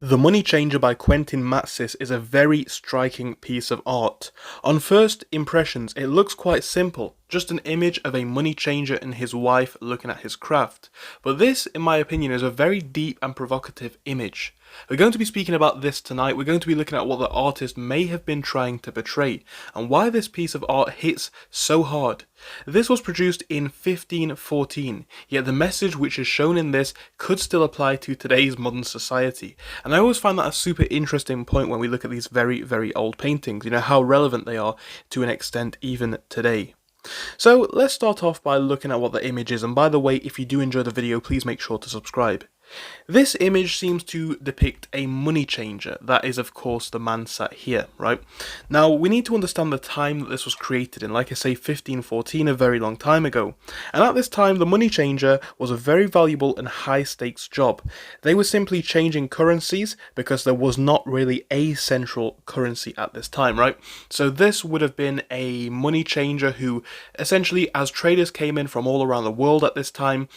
The Money Changer by Quentin Matsys is a very striking piece of art. On first impressions, it looks quite simple, just an image of a money changer and his wife looking at his craft. But this, in my opinion, is a very deep and provocative image. We're going to be speaking about this tonight. We're going to be looking at what the artist may have been trying to portray and why this piece of art hits so hard. This was produced in 1514, yet the message which is shown in this could still apply to today's modern society. And I always find that a super interesting point when we look at these very, very old paintings, how relevant they are to an extent even today. So let's start off by looking at what the image is, and by the way, if you do enjoy the video, please make sure to subscribe. This image seems to depict a money changer. That is, of course, the man sat here, right? Now, we need to understand the time that this was created in. Like I say, 1514, a very long time ago. And at this time, the money changer was a very valuable and high-stakes job. They were simply changing currencies because there was not really a central currency at this time, right? So this would have been a money changer who, essentially, as traders came in from all around the world at this time,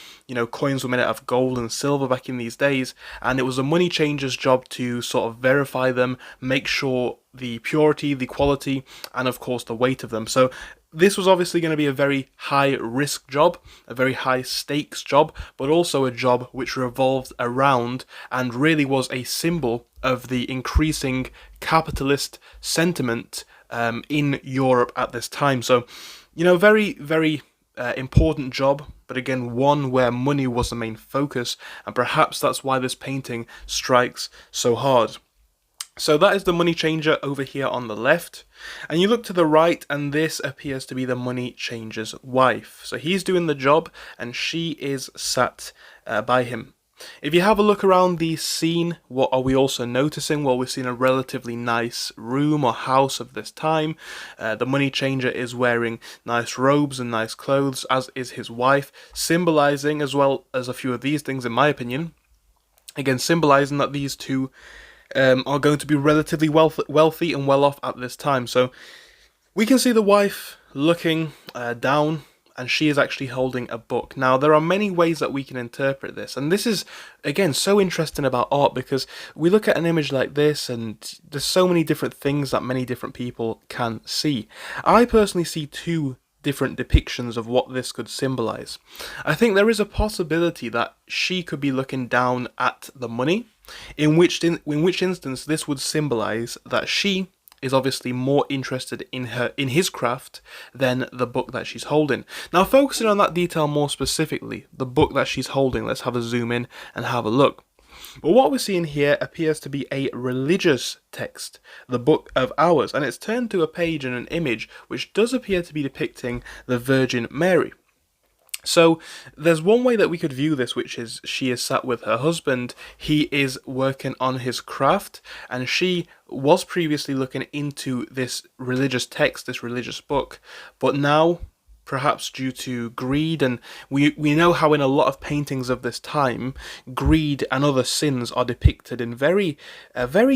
coins were made out of gold and silver back in these days, and it was a money changer's job to sort of verify them, make sure the purity, the quality, and of course the weight of them. So this was obviously going to be a very high risk job, a very high stakes job, but also a job which revolved around and really was a symbol of the increasing capitalist sentiment in Europe at this time. So, very, very important job, but again, one where money was the main focus, and perhaps that's why this painting strikes so hard. So that is the money changer over here on the left, and you look to the right and this appears to be the money changer's wife. So he's doing the job and she is sat by him. If you have a look around the scene, what are we also noticing? Well, we've seen a relatively nice room or house of this time. The money changer is wearing nice robes and nice clothes, as is his wife, symbolizing, as well as a few of these things in my opinion, again symbolizing that these two are going to be relatively wealthy and well off at this time. So we can see the wife looking down, and she is actually holding a book. Now, there are many ways that we can interpret this, and this is, again, so interesting about art, because we look at an image like this and there's so many different things that many different people can see. I personally see two different depictions of what this could symbolize. I think there is a possibility that she could be looking down at the money, in which instance this would symbolize that she is obviously more interested in his craft than the book that she's holding. Now, focusing on that detail more specifically, the book that she's holding, let's have a zoom in and have a look. But what we're seeing here appears to be a religious text, the Book of Hours, and it's turned to a page and an image which does appear to be depicting the Virgin Mary. So there's one way that we could view this, which is she is sat with her husband, he is working on his craft, and she was previously looking into this religious text, this religious book, but now, perhaps due to greed, and we know how in a lot of paintings of this time, greed and other sins are depicted in very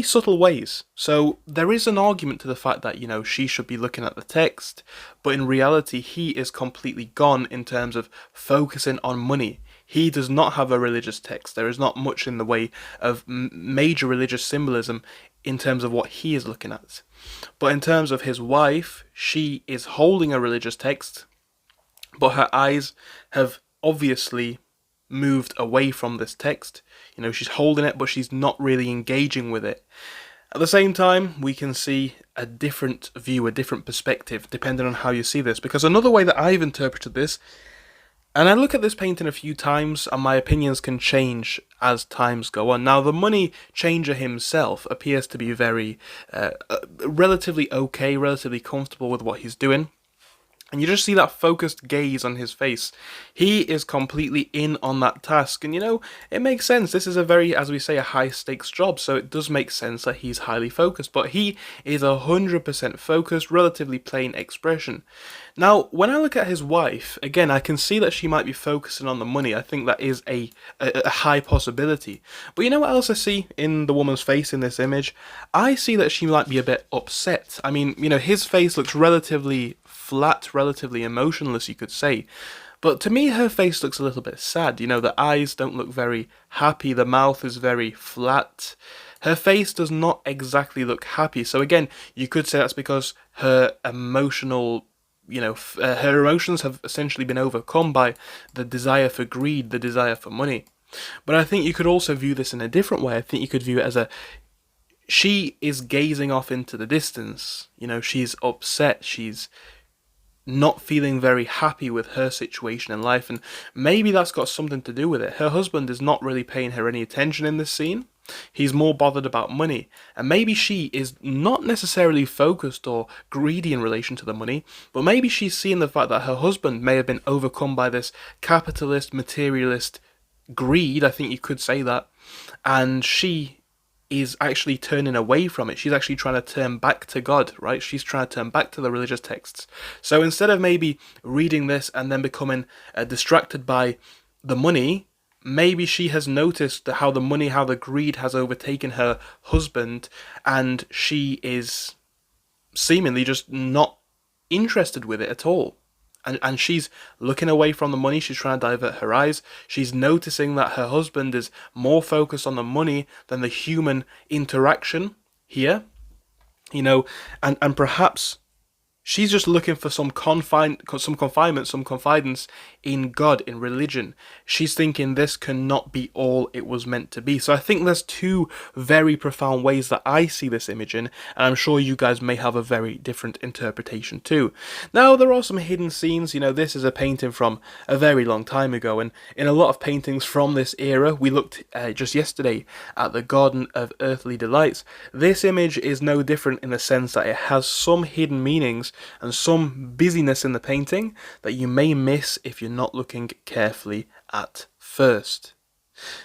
subtle ways. So there is an argument to the fact that, she should be looking at the text, but in reality he is completely gone in terms of focusing on money. He does not have a religious text. There is not much in the way of major religious symbolism in terms of what he is looking at. But in terms of his wife, she is holding a religious text, but her eyes have obviously moved away from this text. She's holding it, but she's not really engaging with it. At the same time, we can see a different view, a different perspective, depending on how you see this. Because another way that I've interpreted this, and I look at this painting a few times, and my opinions can change as times go on. Now, the money changer himself appears to be very, relatively okay, relatively comfortable with what he's doing. And you just see that focused gaze on his face. He is completely in on that task. And it makes sense. This is a very, as we say, a high stakes job. So it does make sense that he's highly focused. But he is 100% focused, relatively plain expression. Now, when I look at his wife, again, I can see that she might be focusing on the money. I think that is a high possibility. But you know what else I see in the woman's face in this image? I see that she might be a bit upset. I mean, his face looks relatively flat, relatively emotionless, you could say. But to me, her face looks a little bit sad. The eyes don't look very happy. The mouth is very flat. her face does not exactly look happy. So again, you could say that's because her emotional, her emotions have essentially been overcome by the desire for greed, the desire for money. But I think you could also view this in a different way. I think you could view it as she is gazing off into the distance. She's upset. She's not feeling very happy with her situation in life, and maybe that's got something to do with it. Her husband is not really paying her any attention in this scene. He's more bothered about money, and maybe she is not necessarily focused or greedy in relation to the money, but maybe she's seeing the fact that her husband may have been overcome by this capitalist, materialist greed, I think you could say that, and she is actually turning away from it. She's actually trying to turn back to God, right? She's trying to turn back to the religious texts. So instead of maybe reading this and then becoming distracted by the money, maybe she has noticed how the greed has overtaken her husband, and she is seemingly just not interested with it at all. And she's looking away from the money. She's trying to divert her eyes. She's noticing that her husband is more focused on the money than the human interaction here. And perhaps she's just looking for some confinement, some confidence in God, in religion. She's thinking this cannot be all it was meant to be. So I think there's two very profound ways that I see this image in, and I'm sure you guys may have a very different interpretation too. Now, there are some hidden scenes. This is a painting from a very long time ago, and in a lot of paintings from this era, we looked just yesterday at the Garden of Earthly Delights. This image is no different in the sense that it has some hidden meanings and some busyness in the painting that you may miss if you're not looking carefully at first.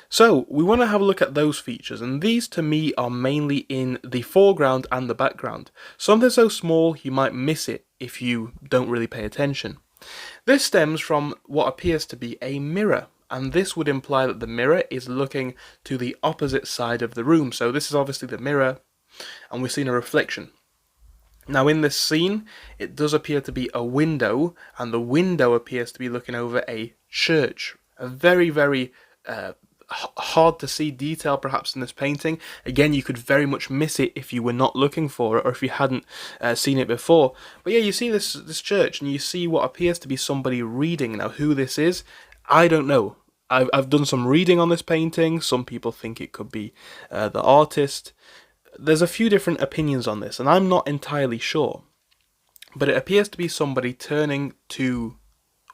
So we want to have a look at those features, and these to me are mainly in the foreground and the background. Something so small you might miss it if you don't really pay attention. This stems from what appears to be a mirror, and this would imply that the mirror is looking to the opposite side of the room. So this is obviously the mirror, and we're seeing a reflection. Now in this scene, it does appear to be a window, and the window appears to be looking over a church. A very, very hard to see detail perhaps in this painting. Again, you could very much miss it if you were not looking for it, or if you hadn't seen it before. But yeah, you see this church, and you see what appears to be somebody reading. Now who this is, I don't know. I've done some reading on this painting. Some people think it could be the artist. There's a few different opinions on this, and I'm not entirely sure. But it appears to be somebody turning to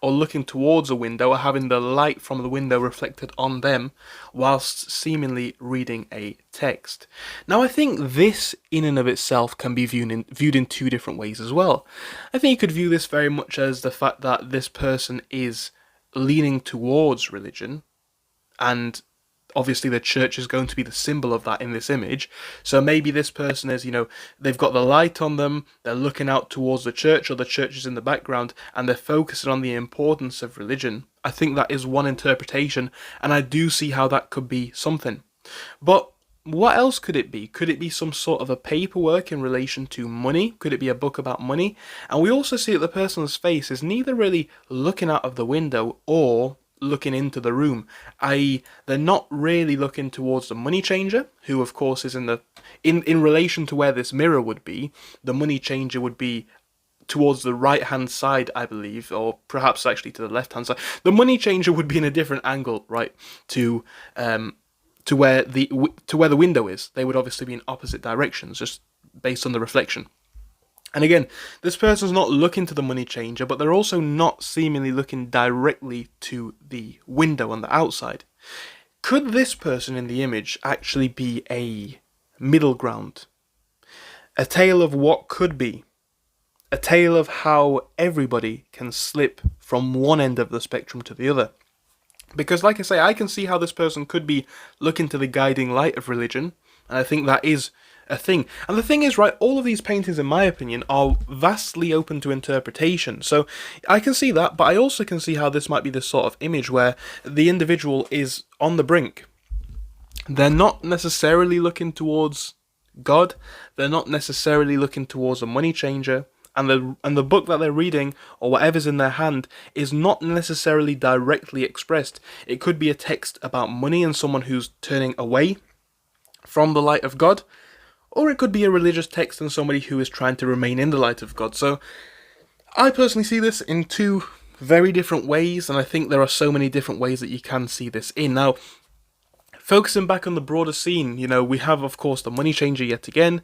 or looking towards a window, or having the light from the window reflected on them, whilst seemingly reading a text. Now I think this in and of itself can be viewed in two different ways as well. I think you could view this very much as the fact that this person is leaning towards religion, and obviously the church is going to be the symbol of that in this image. So maybe this person is, they've got the light on them, they're looking out towards the church, or the church is in the background, and they're focusing on the importance of religion. I think that is one interpretation, and I do see how that could be something. But what else could it be? Could it be some sort of a paperwork in relation to money? Could it be a book about money? And we also see that the person's face is neither really looking out of the window or looking into the room, i.e. they're not really looking towards the money changer, who of course is in relation to where this mirror would be. The money changer would be towards the right hand side, I believe, or perhaps actually to the left hand side. The money changer would be in a different angle, right, to where the window is. They would obviously be in opposite directions, just based on the reflection. And again, this person's not looking to the money changer, but they're also not seemingly looking directly to the window on the outside. Could this person in the image actually be a middle ground? A tale of what could be. A tale of how everybody can slip from one end of the spectrum to the other. Because like I say, I can see how this person could be looking to the guiding light of religion, and I think that is a thing. And the thing is, right, all of these paintings, in my opinion, are vastly open to interpretation. So I can see that, but I also can see how this might be this sort of image where the individual is on the brink. They're not necessarily looking towards God. They're not necessarily looking towards a money changer. And the book that they're reading, or whatever's in their hand, is not necessarily directly expressed. It could be a text about money and someone who's turning away from the light of God, or it could be a religious text and somebody who is trying to remain in the light of God. So I personally see this in two very different ways, and I think there are so many different ways that you can see this in. Now, focusing back on the broader scene, we have, of course, the money changer yet again.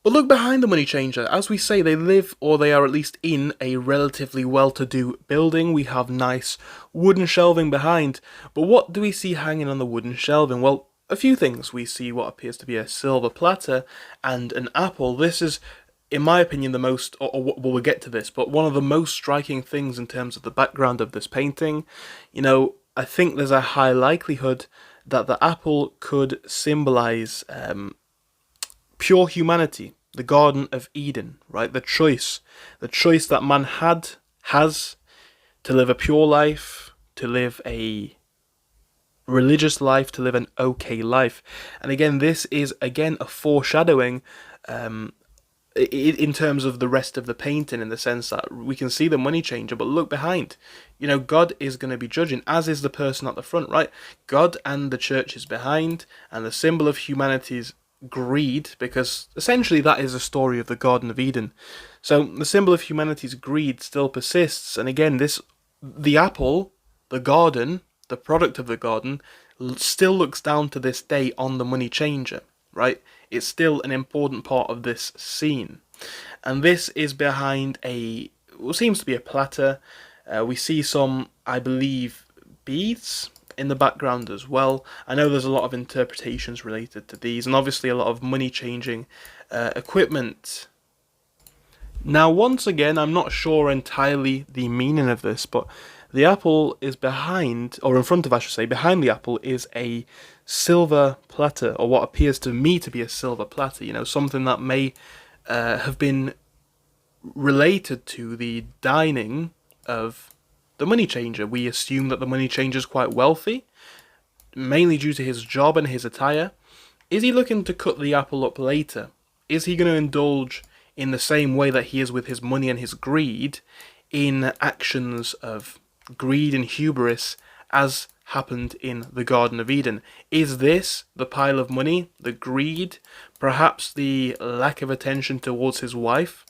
But look behind the money changer. As we say, they live, or they are at least in, a relatively well-to-do building. We have nice wooden shelving behind. But what do we see hanging on the wooden shelving? Well, a few things. We see what appears to be a silver platter and an apple. This is, in my opinion, the most, or we'll get to this, but one of the most striking things in terms of the background of this painting. I think there's a high likelihood that the apple could symbolize pure humanity, the Garden of Eden, right? The choice that man has to live a pure life, to live a religious life, to live an okay life. And again, this is a foreshadowing in terms of the rest of the painting, in the sense that we can see the money changer, but look behind. God is going to be judging, as is the person at the front, right? God and the church is behind, and the symbol of humanity's greed, because essentially that is a story of the Garden of Eden. So the symbol of humanity's greed still persists, and again, the apple, the garden, the product of the garden, still looks down to this day on the money changer, right? It's still an important part of this scene. And this is behind what seems to be a platter. We see some, I believe, beads in the background as well. I know there's a lot of interpretations related to these, and obviously a lot of money changing equipment. Now, once again, I'm not sure entirely the meaning of this, but the apple is behind, or in front of, I should say, behind the apple is a silver platter, or what appears to me to be a silver platter, something that may have been related to the dining of the money changer. We assume that the money changer is quite wealthy, mainly due to his job and his attire. Is he looking to cut the apple up later? Is he going to indulge in the same way that he is with his money and his greed, in actions of greed and hubris, as happened in the Garden of Eden? Is this the pile of money, the greed, perhaps the lack of attention towards his wife?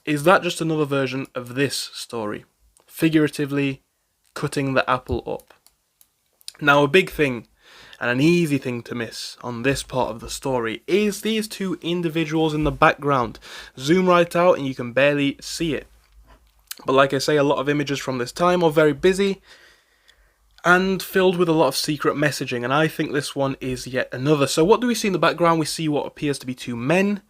Is that just another version of this story? Figuratively cutting the apple up. Now, a big thing, and an easy thing to miss on this part of the story, is these two individuals in the background. Zoom right out and you can barely see it. But like I say, a lot of images from this time are very busy and filled with a lot of secret messaging, and I think this one is yet another. So what do we see in the background? We see what appears to be two men.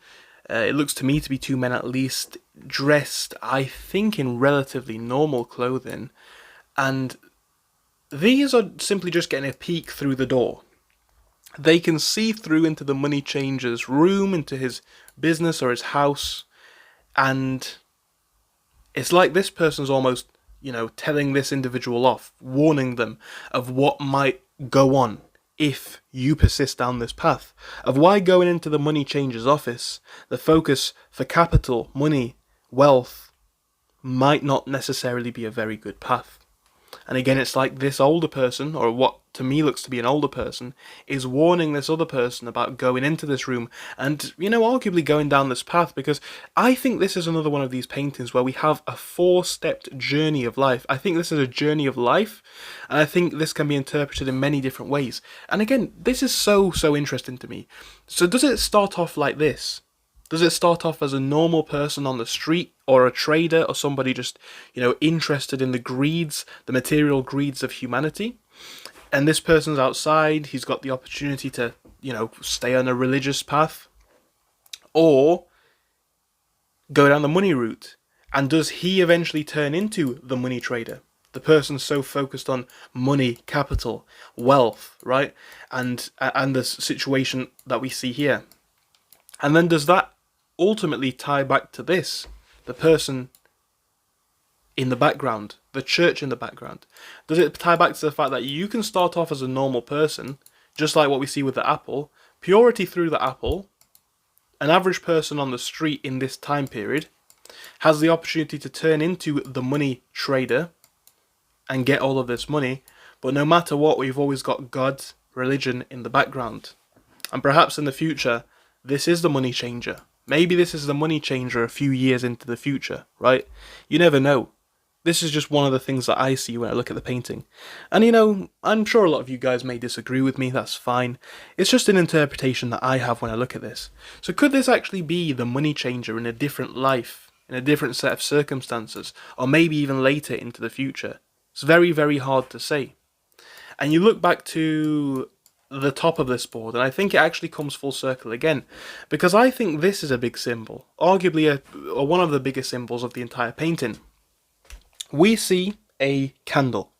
It looks to me to be two men at least, dressed, I think, in relatively normal clothing. And these are simply just getting a peek through the door. They can see through into the money changer's room, into his business or his house. And it's like this person's almost, telling this individual off, warning them of what might go on if you persist down this path, of why going into the money changer's office, the focus for capital, money, wealth, might not necessarily be a very good path. And again, it's like this older person, or what to me looks to be an older person, is warning this other person about going into this room and, arguably going down this path, because I think this is another one of these paintings where we have a four-stepped journey of life. I think this is a journey of life, and I think this can be interpreted in many different ways. And again, this is so interesting to me. So does it start off like this? Does it start off as a normal person on the street, or a trader, or somebody just, interested in the material greeds of humanity? And this person's outside, he's got the opportunity to, stay on a religious path, or go down the money route. And does he eventually turn into the money trader? The person so focused on money, capital, wealth, right? And the situation that we see here. And then does that ultimately tie back to this? The person in the background, the church in the background. Does it tie back to the fact that you can start off as a normal person, just like what we see with the apple, purity through the apple? An average person on the street in this time period has the opportunity to turn into the money trader and get all of this money, but no matter what, we've always got God, religion in the background. And perhaps in the future, this is the money changer. Maybe this is the money changer a few years into the future, right? You never know. This is just one of the things that I see when I look at the painting. And I'm sure a lot of you guys may disagree with me, that's fine. It's just an interpretation that I have when I look at this. So could this actually be the money changer in a different life, in a different set of circumstances, or maybe even later into the future? It's very, very hard to say. And you look back to the top of this board, and I think it actually comes full circle again, because I think this is a big symbol, arguably one of the biggest symbols of the entire painting. We see a candle.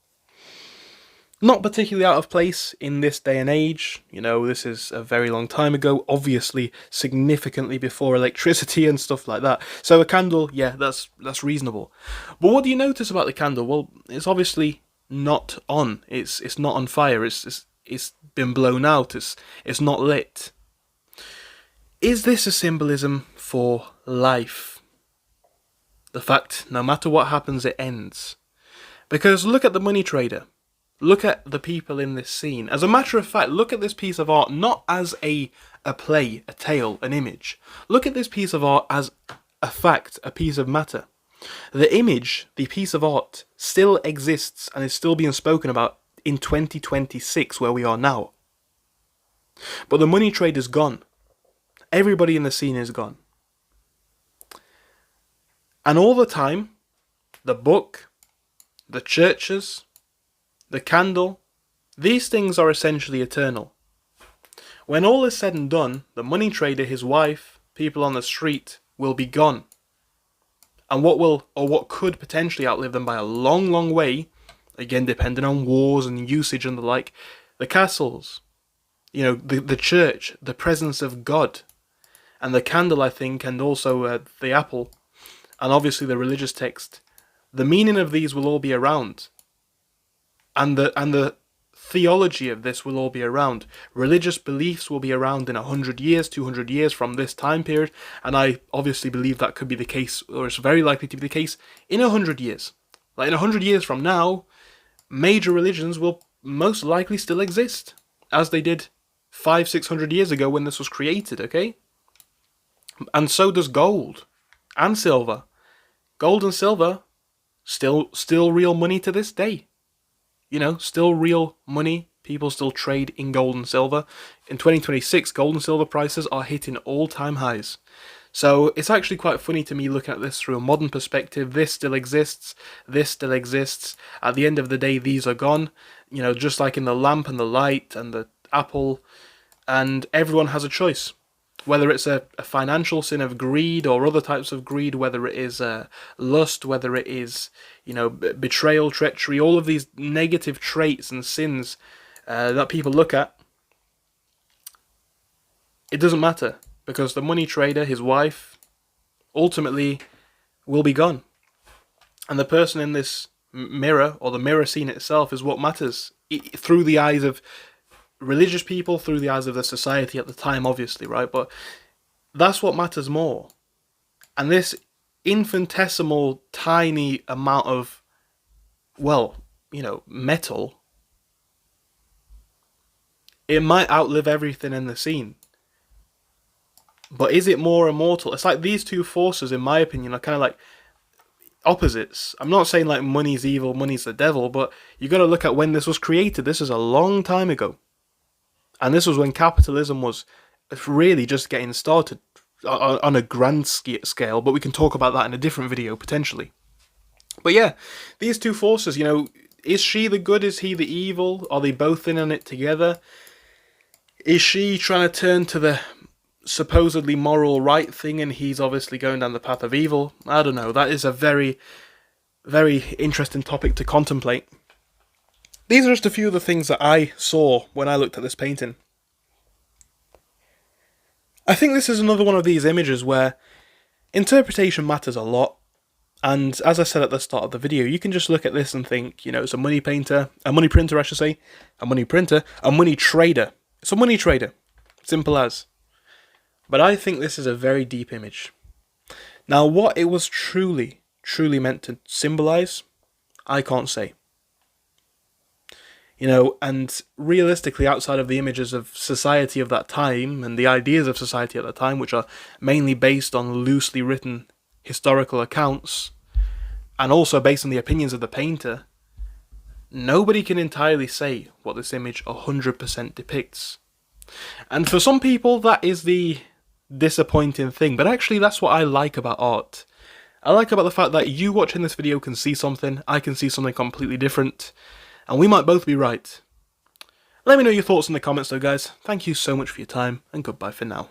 Not particularly out of place in this day and age. This is a very long time ago, obviously significantly before electricity and stuff like that. So a candle, yeah, that's reasonable. But what do you notice about the candle? Well, it's obviously not on. It's not on fire. It's been blown out. It's not lit. Is this a symbolism for life? The fact, no matter what happens, it ends. Because look at the money trader. Look at the people in this scene. As a matter of fact, look at this piece of art not as a play, a tale, an image. Look at this piece of art as a fact, a piece of matter. The image, the piece of art, still exists and is still being spoken about in 2026, where we are now. But the money trader's gone. Everybody in the scene is gone. And all the time, the book, the churches, the candle, these things are essentially eternal. When all is said and done, the money trader, his wife, people on the street will be gone. And what could potentially outlive them by a long, long way, again depending on wars and usage and the like, the castles, the church, the presence of God, and the candle, I think, and also the apple, and obviously the religious text, the meaning of these will all be around. And the theology of this will all be around. Religious beliefs will be around in 100 years, 200 years from this time period, and I obviously believe that could be the case, or it's very likely to be the case, in 100 years. Like in 100 years from now, major religions will most likely still exist, as they did 500-600 years ago when this was created, okay? And so does gold and silver. Gold and silver, still real money to this day. Still real money. People still trade in gold and silver. In 2026, gold and silver prices are hitting all-time highs. So it's actually quite funny to me looking at this through a modern perspective. This still exists. This still exists. At the end of the day, these are gone. Just like in the lamp and the light and the apple. And everyone has a choice. Whether it's a financial sin of greed or other types of greed, whether it is lust, whether it is, betrayal, treachery, all of these negative traits and sins that people look at, it doesn't matter, because the money trader, his wife, ultimately will be gone. And the person in this mirror, or the mirror scene itself, is what matters, through the eyes of religious people, through the eyes of the society at the time, obviously, right? But that's what matters more. And this infinitesimal, tiny amount of, metal, it might outlive everything in the scene. But is it more immortal? It's like these two forces, in my opinion, are kind of like opposites. I'm not saying like money's evil, money's the devil, but you got to look at when this was created. This is a long time ago. And this was when capitalism was really just getting started on a grand scale, but we can talk about that in a different video, potentially. But yeah, these two forces, is she the good, is he the evil? Are they both in on it together? Is she trying to turn to the supposedly moral right thing, and he's obviously going down the path of evil? I don't know, that is a very, very interesting topic to contemplate. These are just a few of the things that I saw when I looked at this painting. I think this is another one of these images where interpretation matters a lot. And as I said at the start of the video, you can just look at this and think, it's a money printer, a money trader. It's a money trader. Simple as. But I think this is a very deep image. Now, what it was truly meant to symbolize, I can't say. And realistically, outside of the images of society of that time and the ideas of society at that time, which are mainly based on loosely written historical accounts, and also based on the opinions of the painter, nobody can entirely say what this image 100% depicts. And for some people, that is the disappointing thing, but actually that's what I like about art. I like about the fact that you watching this video can see something, I can see something completely different, and we might both be right. Let me know your thoughts in the comments though, guys. Thank you so much for your time, and goodbye for now.